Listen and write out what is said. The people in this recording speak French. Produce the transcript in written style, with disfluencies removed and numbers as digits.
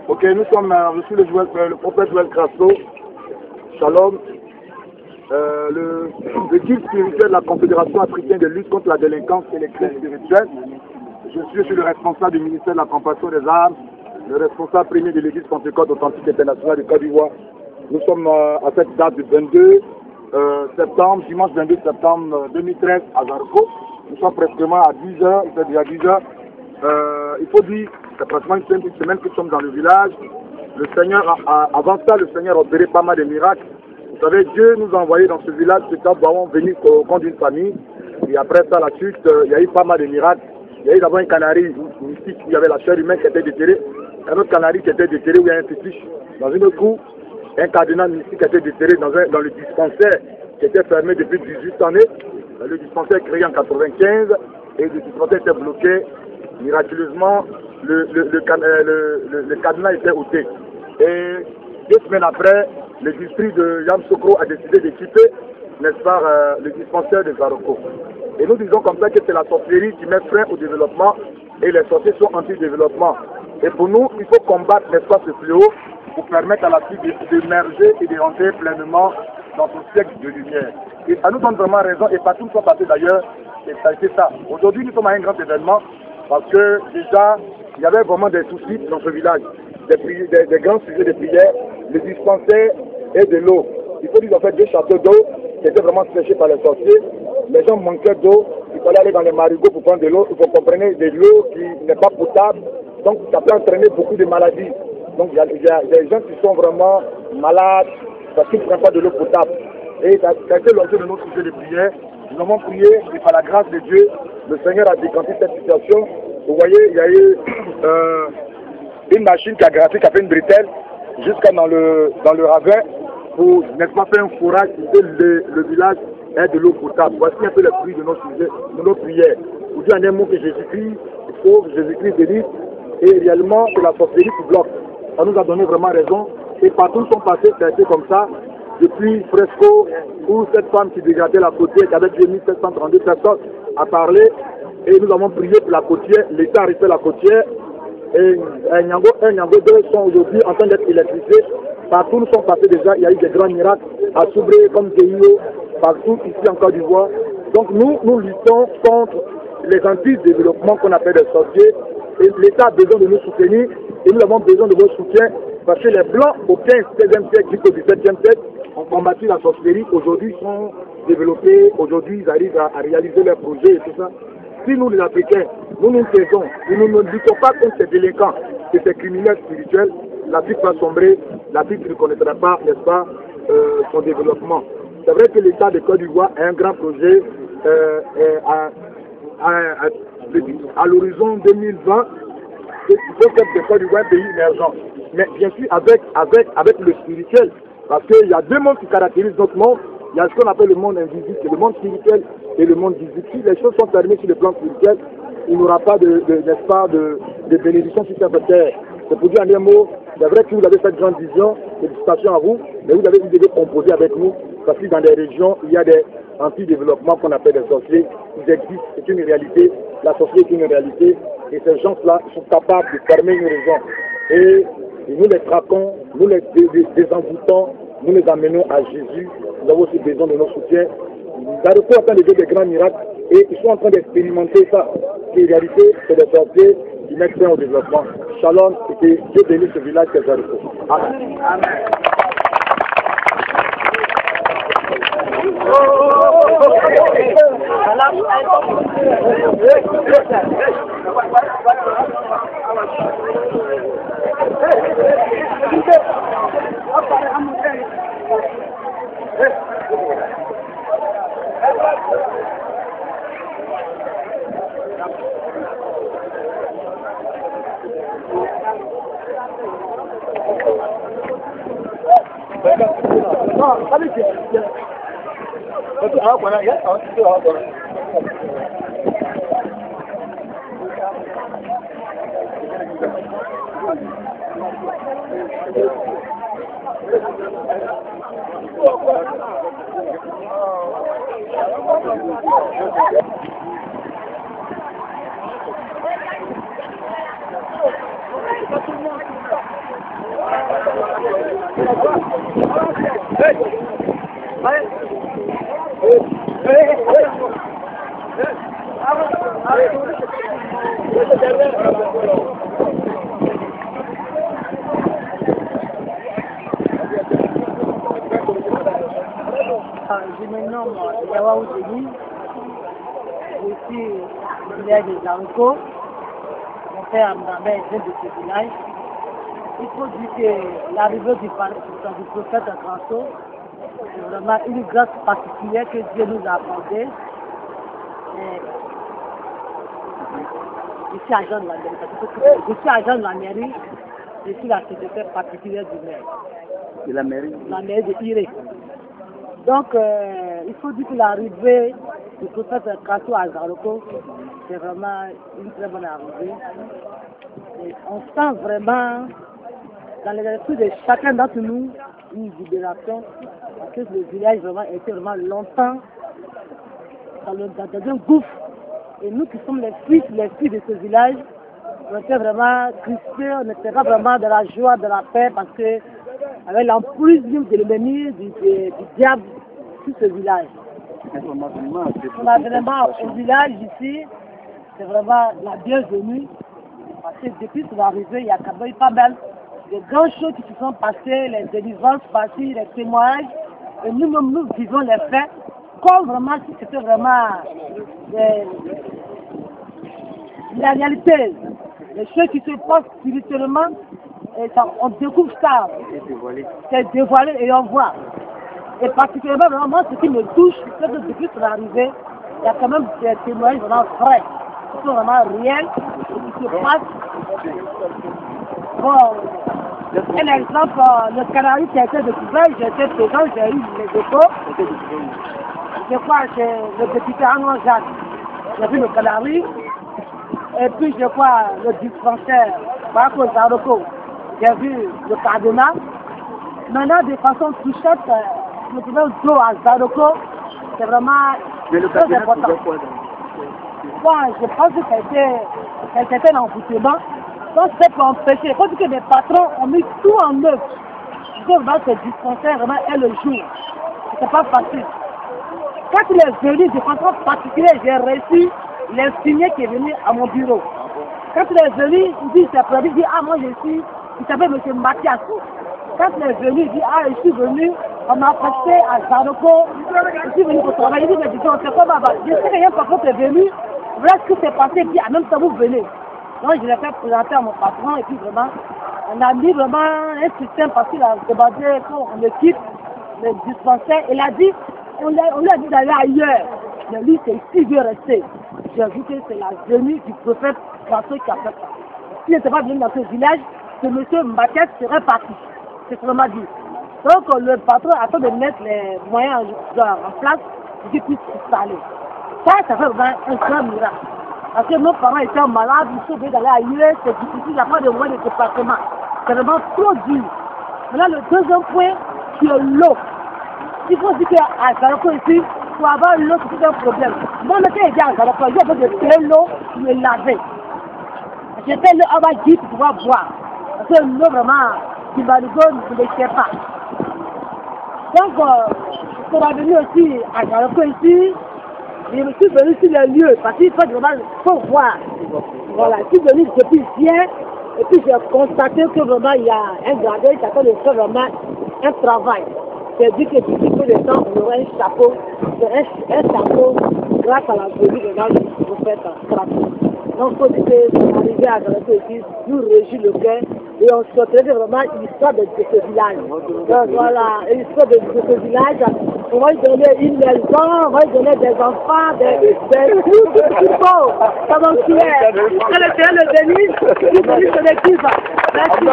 Ok, je suis le prophète Joël Crasso, Shalom, le guide spirituel de la Confédération africaine de lutte contre la délinquance et les crimes spirituels. Je suis le responsable du ministère de la Compassion des Armes, le responsable premier de l'Église Pentecôte authentique internationale de Côte d'Ivoire. Nous sommes à cette date du 22 septembre, dimanche 22 septembre 2013 à Zarko. Nous sommes prestement à 10h, il fait déjà 10h. Il faut dire, c'est pratiquement une semaine que nous sommes dans le village. Le Seigneur, avant ça, le Seigneur a opéré pas mal de miracles. Vous savez, Dieu nous a envoyé dans ce village, c'est quand nous avons venu au compte d'une famille. Et après ça, la suite, il y a eu pas mal de miracles. Il y a eu d'abord un canari mystique où il y avait la chair humaine qui était déterrée. Un autre canari qui était déterré où il y a un fétiche. Dans une autre coup, un cardinal mystique qui était déterré dans le dispensaire qui était fermé depuis 18 années. Le dispensaire créé en 95 et le dispensaire était bloqué. Miraculeusement, le cardinal était ôté. Et 2 semaines après, le district de Yamsoukro a décidé d'équiper, n'est-ce pas, le dispensaire de Zaroko. Et nous disons comme ça que c'est la sorcellerie qui met frein au développement et les sorciers sont anti-développement. Et pour nous, il faut combattre, n'est-ce pas, ce fléau pour permettre à la fille d'émerger et de rentrer pleinement dans ce siècle de lumière. Et ça nous donne vraiment raison, et partout où nous sommes passés d'ailleurs, et ça a été ça. Aujourd'hui, nous sommes à un grand événement, parce que déjà, il y avait vraiment des soucis dans ce village. Des grands sujets de prière, le dispensaire et de l'eau. Il faut dire en fait 2 châteaux d'eau qui étaient vraiment séchés par les sorciers. Les gens manquaient d'eau, il fallait aller dans les marigots pour prendre de l'eau. Vous comprenez, de l'eau qui n'est pas potable, donc ça peut entraîner beaucoup de maladies. Donc il y a des gens qui sont vraiment malades parce qu'ils ne prennent pas de l'eau potable. Et ça a été l'objet de notre sujet de prière. Nous avons prié et par la grâce de Dieu, le Seigneur a décanté cette situation. Vous voyez, il y a eu une machine qui a gratté, qui a fait une bretelle jusqu'à dans le ravin pour, n'est-ce pas, faire un forage pour que le village ait de l'eau potable. Voici un peu le fruit de nos sujets, de nos prières. Vous dites en un mot que Jésus-Christ sauve, Jésus-Christ délivre, et réellement c'est la sorcellerie qui bloque. Ça nous a donné vraiment raison. Et partout où sont passés, ça a été comme ça. Depuis Fresco, où cette femme qui dégradait la côtière, qui avait tué 1732 personnes, a parlé. Et nous avons prié pour la côtière. L'État a arrêté la côtière. Et un Nyango 2 sont aujourd'hui en train d'être électrifiés. Partout où nous sommes passés déjà, il y a eu des grands miracles. À Soubré, comme Géio, partout ici en Côte d'Ivoire. Donc nous luttons contre les anti-développements qu'on appelle des sorciers. Et l'État a besoin de nous soutenir. Et nous avons besoin de vos soutiens. Parce que les Blancs, au 15e, 16e siècle jusqu'au 17e siècle, ont combattu la sorcellerie. Aujourd'hui, ils sont développés. Aujourd'hui, ils arrivent à réaliser leurs projets et tout ça. Si nous, les Africains, nous taisons, nous ne luttons pas contre ces délinquants et ces criminels spirituels, l'Afrique va sombrer, l'Afrique ne connaîtra pas, n'est-ce pas, son développement. C'est vrai que l'État de Côte d'Ivoire a un grand projet à l'horizon 2020. Il faut que le Côte d'Ivoire soit un pays émergent. Mais bien sûr, avec le spirituel. Parce qu'il y a 2 mondes qui caractérisent notre monde. Il y a ce qu'on appelle le monde invisible, c'est le monde spirituel et le monde visible. Si les choses sont fermées sur le plan spirituel, il n'y aura pas de bénédiction sur cette terre. C'est pour dire en un mot, c'est vrai que vous avez cette grande vision, félicitations à vous, mais vous devez composer avec nous, parce que dans des régions, il y a des anti-développements qu'on appelle des sorciers. Ils existent, c'est une réalité, la sorcellerie est une réalité, et ces gens-là sont capables de fermer une région. Et nous les traquons, nous les désenvoûtons, nous les amenons à Jésus. Nous avons aussi besoin de nos soutiens. Zaroko est en train de faire des grands miracles et ils sont en train d'expérimenter ça. En réalité, c'est des sorciers qui mettent fin au développement. Shalom, et que Dieu bénisse ce village que Zaroko. Amen. Je me nomme Yawa Oudeli, je suis du village de Zaroko. Mon père Amdambé est de ce village. Il faut dire que l'arrivée du prophète François, c'est vraiment une grâce particulière que Dieu nous a accordée. Je suis agent de la mairie. Je suis agent de la mairie. Je suis la secrétaire particulière du maire. De la mairie? La mairie de Iré. Donc, il faut dire que l'arrivée du prophète Kato à Zaroko, c'est vraiment une très bonne arrivée. Et on sent vraiment, dans l'esprit de chacun d'entre nous, une libération, parce que le village vraiment était vraiment longtemps dans un gouffre. Et nous qui sommes les filles de ce village, on était vraiment crispés, on était vraiment de la joie, de la paix, parce que avec l'emprise de l'ennemi, du diable, tout ce village. On a vraiment au village ici, c'est vraiment la bienvenue, parce que depuis son arrivée, il y a quand même pas mal de grandes choses qui se sont passées, les délivrances passées, les témoignages, et nous-mêmes nous vivons les faits, comme vraiment si c'était vraiment la réalité, les choses qui se passent spirituellement. Et ça, on découvre ça, c'est dévoilé et on voit. Et particulièrement, vraiment, moi, ce qui me touche, c'est que depuis son arrivée, il y a quand même des témoignages vraiment vrais, qui sont vraiment réels, et qui se passent. Bon, un exemple, le Canari qui a été découvert, j'ai été présent, j'ai eu les échos. Je crois que le député Arnaud Jacques, j'ai vu le Canari. Et puis, je crois, le dispensaire, Marco Zaroko. J'ai vu le cardinal. Maintenant, de façon touchante, le premier dos à Zaroko, c'est vraiment très important. Moi, je pense que c'était un envoûtement. Donc, c'est pour empêcher. Il faut dire que les patrons ont mis tout en œuvre. Je veux vraiment que ce dispensaire vraiment est le jour. Ce n'est pas facile. Quand il est venu de façon particulière, j'ai reçu l'infirmier qui est venu à mon bureau. Quand il est venu, il dit, c'est prévu, il dit, ah, moi je suis. Il s'appelle M. Mathias. Quand il est venu, il dit, ah, je suis venu, on m'a affecté à Zaroko, je suis venu pour travailler. Il dit, mais on ne sait pas, je sais rien, par contre, est venu, voilà ce qui s'est passé, puis en même temps, vous venez. Donc, je l'ai fait présenter à mon patron, et puis vraiment, on a mis vraiment un système, parce qu'il a demandé qu'on équipe le dispensaire, il a dit, on lui a dit d'aller ailleurs. Mais lui, c'est ici, il veut rester. J'ai vu que c'est la venue du prophète François qui a fait ça. S'il n'était pas venu dans ce village, ce monsieur Mbaké serait parti. C'est ce qu'on m'a dit. Donc le patron attend de mettre les moyens en place pour qu'il puisse s'installer. Ça fait vraiment un grand miracle. Parce que nos parents étaient malades, ils sont obligés d'aller ailleurs, c'est difficile, il n'y a pas de moyens de département. C'est vraiment trop dur. Maintenant, le deuxième point, c'est l'eau. Il faut dire qu'à Zaroko ici, pour avoir l'eau, c'est un problème. Moi, quand j'étais à Zaroko, j'ai besoin de tirer l'eau, de me laver. J'étais l'eau à ma pour pouvoir boire. Parce que l'eau, vraiment, qui m'a dit, je ne le sais pas. Donc, on est venu aussi à Zaroko ici. Je me suis venu sur les lieux, parce qu'il faut voir. Voilà, je suis venu depuis hier, et puis j'ai constaté que vraiment il y a un gradin qui attend de faire vraiment un travail. C'est-à-dire que d'ici peu de temps, on aura un chapeau grâce à la venue de notre prophète François. Donc, il faut dire que c'est arrivé à Zaroko ici, nous réjouit le cœur, et on souhaiterait vraiment l'histoire de ce village. Donc voilà, l'histoire de ce village, on va lui donner une maison, on va lui donner des enfants, des tout ce qu'il faut. Comme on est. Que le Seigneur le bénisse, qu'il bénisse son équipe. Merci.